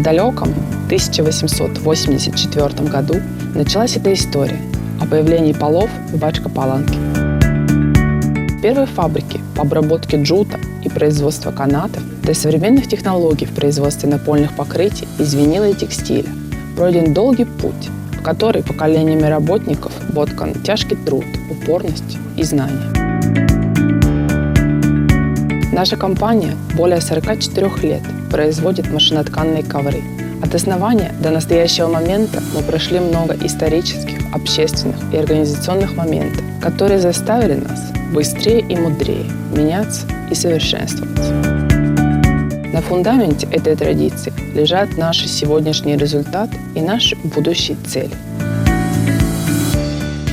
В далеком 1884 году началась эта история о появлении полов в Бачка-Паланке. Первые фабрики по обработке джута и производству канатов до современных технологий в производстве напольных покрытий из винила и текстиля пройден долгий путь, в который поколениями работников воткан тяжкий труд, упорность и знания. Наша компания более 44 лет производит машинотканные ковры. От основания до настоящего момента мы прошли много исторических, общественных и организационных моментов, которые заставили нас быстрее и мудрее меняться и совершенствоваться. На фундаменте этой традиции лежат наши сегодняшние результаты и наши будущие цели.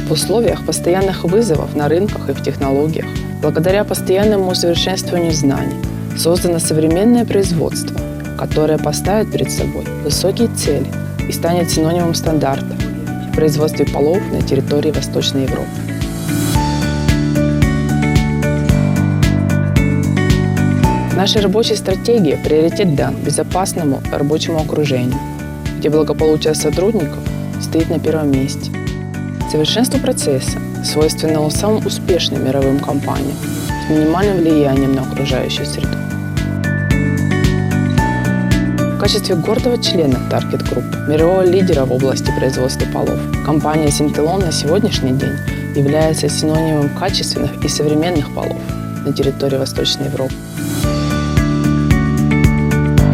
В условиях постоянных вызовов на рынках и в технологиях, благодаря постоянному усовершенствованию знаний, создано современное производство, которое поставит перед собой высокие цели и станет синонимом стандарта в производстве полов на территории Восточной Европы. В нашей рабочей стратегии приоритет дан безопасному рабочему окружению, где благополучие сотрудников стоит на первом месте. Совершенство процесса, свойственного самым успешным мировым компаниям, с минимальным влиянием на окружающую среду. В качестве гордого члена Target Group, мирового лидера в области производства полов, компания Syntelon на сегодняшний день является синонимом качественных и современных полов на территории Восточной Европы.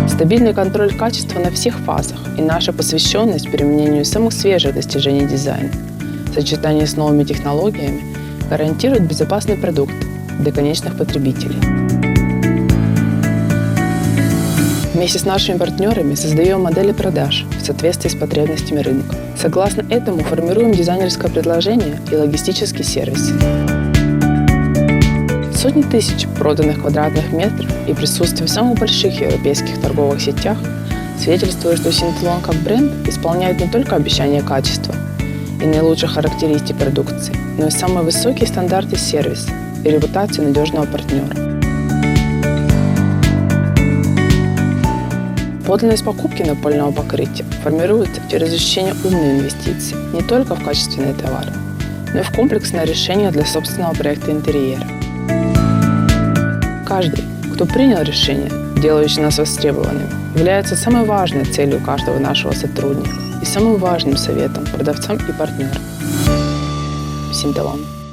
Стабильный контроль качества на всех фазах и наша посвященность применению самых свежих достижений дизайна в сочетании с новыми технологиями гарантирует безопасный продукт для конечных потребителей. Вместе с нашими партнерами создаем модели продаж в соответствии с потребностями рынка. Согласно этому формируем дизайнерское предложение и логистический сервис. Сотни тысяч проданных квадратных метров и присутствие в самых больших европейских торговых сетях свидетельствует, что Syntelon как бренд исполняет не только обещания качества и наилучших характеристик продукции, но и самые высокие стандарты сервиса и репутацию надежного партнера. Подлинность покупки напольного покрытия формируется через ощущение умной инвестиции не только в качественные товары, но и в комплексное решение для собственного проекта интерьера. Каждый, кто принял решение, делающее нас востребованными, является самой важной целью каждого нашего сотрудника и самым важным советом продавцам и партнерам. Syntelon.